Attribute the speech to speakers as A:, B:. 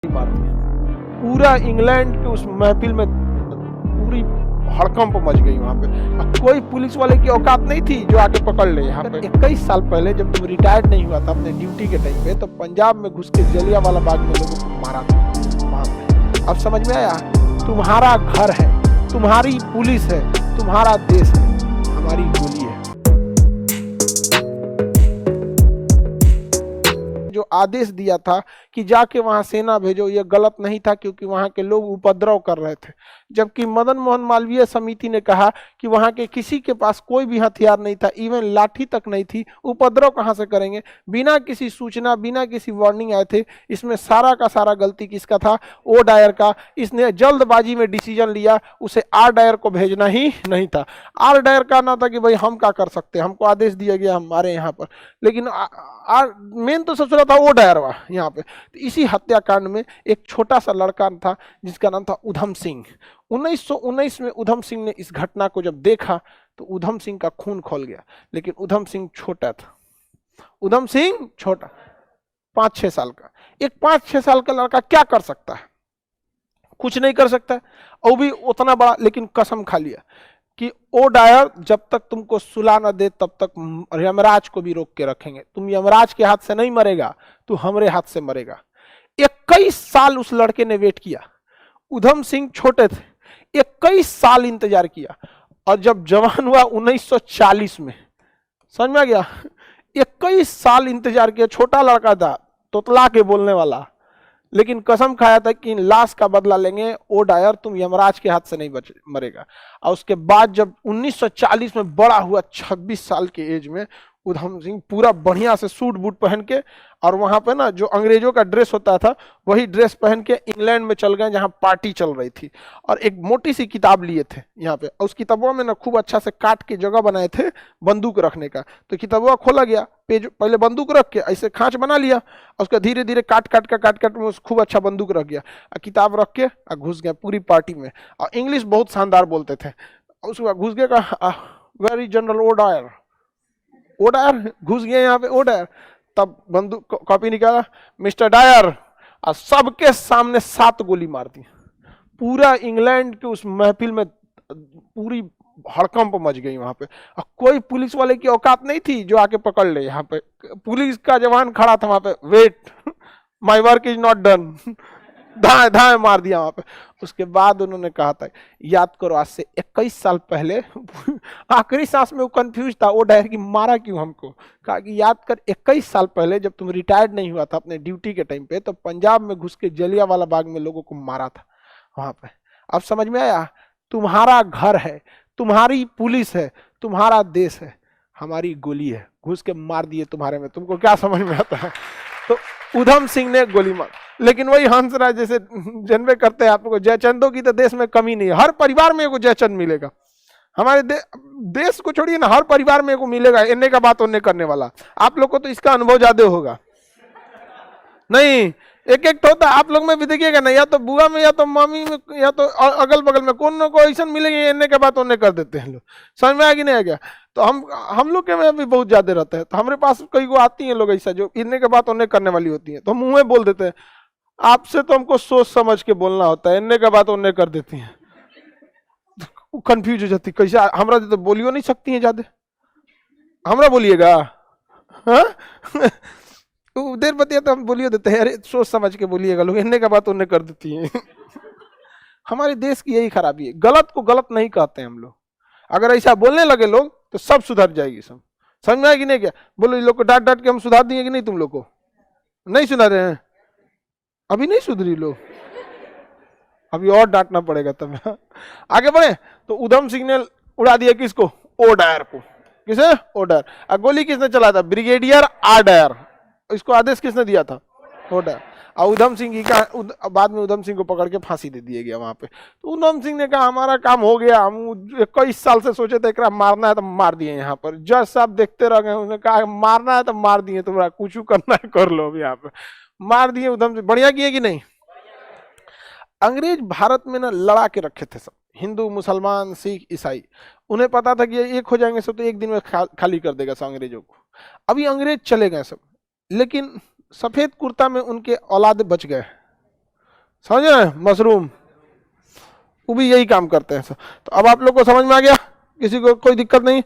A: मारती है। पूरा इंग्लैंड के उस महफिल में पूरी हड़कंप मच गई वहां पे। अब कोई पुलिस वाले की औकात नहीं थी जो आके पकड़ ले। यहाँ पे 21 साल पहले जब तुम रिटायर्ड नहीं हुआ था अपने ड्यूटी के टाइम पे, तो पंजाब में घुस के जलियांवाला बाग में लोगों को मारा था वहां पे। अब समझ में आया? तुम्हारा घर है, तुम्हारी पुलिस है, तुम्हारा देश है, हमारी गोली है। जो आदेश दिया था कि जाके वहां सेना भेजो, ये गलत नहीं था, क्योंकि वहां के लोग उपद्रव कर रहे थे। जबकि मदन मोहन मालवीय समिति ने कहा कि वहां के किसी के पास कोई भी हथियार नहीं था, इवन लाठी तक नहीं थी, उपद्रव कहां से करेंगे? बिना किसी सूचना, बिना किसी वार्निंग आए थे। इसमें सारा का सारा गलती किसका था? ओ डायर का। इसने जल्दबाजी में डिसीजन लिया, उसे आर डायर को भेजना ही नहीं था। आर डायर का ना था कि भाई हम क्या कर सकते हैं, हमको आदेश दिया गया, हम मारे यहाँ पर। लेकिन मेन तो सबसे था वो डायरवा यहाँ पे। तो इसी हत्याकांड में एक छोटा सा लड़का था जिसका नाम था उधम सिंह। 1919 में उधम सिंह ने इस घटना को जब देखा तो उधम सिंह का खून खोल गया। लेकिन उधम सिंह छोटा था, उधम सिंह छोटा, 5-6 साल का। एक 5-6 साल का लड़का क्या कर सकता है? कुछ नहीं कर सकता है। और भी उतना बड़ा, लेकिन कसम खा लिया कि ओ डायर जब तक तुमको सुला न दे तब तक यमराज को भी रोक के रखेंगे। तुम यमराज के हाथ से नहीं मरेगा, तू हमारे हाथ से मरेगा। 21 साल उस लड़के ने वेट किया। उधम सिंह छोटे थे, 21 साल इंतजार किया। और जब जवान हुआ 1940 में, समझ में आ गया? 21 साल इंतजार किया। छोटा लड़का था, तोतला के बोलने वाला, लेकिन कसम खाया था कि लाश का बदला लेंगे। ओ डायर तुम यमराज के हाथ से नहीं मरेगा। और उसके बाद जब 1940 में बड़ा हुआ, 26 साल के एज में, उधम सिंह पूरा बढ़िया से सूट बूट पहन के, और वहां पे ना जो अंग्रेजों का ड्रेस होता था वही ड्रेस पहन के इंग्लैंड में चल गए जहां पार्टी चल रही थी। और एक मोटी सी किताब लिए थे यहाँ पे, और उस किताबों में ना खूब अच्छा से काट के जगह बनाए थे बंदूक रखने का। तो किताबों खोला गया, पेज पहले बंदूक रख के ऐसे खांच बना लिया, और उसका धीरे धीरे काट में खूब अच्छा बंदूक रख गया, और किताब रख के घुस गया पूरी पार्टी में। और इंग्लिश बहुत शानदार बोलते थे। उसके बाद घुस गया, very general O Dyer, O Dyer घुस गए यहाँ पे, ओ डायर। तब बंदूक कॉपी निकाला, मिस्टर डायर, और सबके सामने 7 गोली मार दी। पूरा इंग्लैंड के उस महफिल में पूरी हड़कंप मच गई वहां पे। और कोई पुलिस वाले की औकात नहीं थी जो आके पकड़ ले। यहाँ पे पुलिस का जवान खड़ा था वहां पे, wait my work is not done, धाए धाए मार दिया वहां पे। उसके बाद उन्होंने कहा था, याद करो आज से 21 साल पहले, आखिरी सांस में वो कंफ्यूज था वो डायर की मारा क्यों हमको। कहा कि याद कर 21 साल पहले जब तुम रिटायर्ड नहीं हुआ था अपने ड्यूटी के टाइम पे, तो पंजाब में घुस के जलियांवाला बाग में लोगों को मारा था वहां पे। अब समझ में आया? तुम्हारा घर है, तुम्हारी पुलिस है, तुम्हारा देश है, हमारी गोली है, घुस के मार दिए तुम्हारे में। तुमको क्या समझ में आता है? तो उधम सिंह ने गोली मार। लेकिन वही हंसराज जैसे जन्मे करते हैं आप लोग, जयचंदों की तो देश में कमी नहीं है। हर परिवार में एगो जयचंद मिलेगा। हमारे देश को छोड़िए ना, हर परिवार में एगो मिलेगा इन्ने का बात उन्ने करने वाला। आप लोग को तो इसका अनुभव ज्यादा होगा। नहीं, एक एक होता है आप लोग में भी देखिएगा ना, या तो बुआ में, या तो मम्मी में, या तो अगल बगल में कोई ना कोई ऐसा मिलेंगे इन्ने के बात उन्ने कर देते हैं लोग। समझ में आ कि नहीं आ गया? तो हम लोग के में भी बहुत ज्यादा रहता है। तो हमारे पास कई को आती हैं लोग ऐसा जो इन्ने के बात उन्ने करने वाली होती है, तो हम मुंह में बोल देते हैं। आपसे तो हमको सोच समझ के बोलना होता है, इन्ने का बात उन्ने कर देती हैं, कंफ्यूज हो जाती। कैसे हमरा तो बोलियो नहीं सकती है ज्यादा, हमरा बोलिएगा देर बतिया तो हम बोलियो देते हैं, अरे सोच समझ के बोलिएगा। लोग इन्ने का बात उन्ने कर देती हैं। हमारे देश की यही खराबी है, गलत को गलत नहीं कहते हैं हम लोग। अगर ऐसा बोलने लगे लोग तो सब सुधर जाएगी। सब समझ में आएगी नहीं क्या? बोलो इन लोग को डांट डांट के हम सुधार दिए कि नहीं? तुम लोग को नहीं सुधारे हैं, अभी नहीं सुधरी लोग, अभी और डांटना पड़ेगा तब। आगे बढ़े तो उधम सिंह ने उड़ा दिया किसको? ओ डायर को। किसे? O'Dwyer. गोली किसने चला था? Brigadier R Dyer. इसको आदेश किसने दिया था? O'Dwyer. और उधम सिंह की का बाद में उधम सिंह को पकड़ के फांसी दे दिया गया वहां पे। तो उधम सिंह ने कहा हमारा काम हो गया, हम 21 साल से सोचे थे एकरा मारना है तो मार दिए। यहाँ पर जज साहब देखते रह गए, उन्होंने कहा मारना है तो मार दिए, तुम्हारा कुछ करना है कर लो। अभी यहाँ पे मार दिए उधम सिंह। बढ़िया किए कि नहीं? अंग्रेज भारत में ना लड़ा के रखे थे सब, हिंदू मुसलमान सिख ईसाई। उन्हें पता था कि एक हो जाएंगे सब तो एक दिन में खाली कर देगा सब अंग्रेजों को। अभी अंग्रेज चले गए सब, लेकिन सफेद कुर्ता में उनके औलाद बच गए। समझ रहे हैं, मशरूम, वो भी यही काम करते हैं। तो अब आप लोग को समझ में आ गया, किसी को कोई दिक्कत नहीं।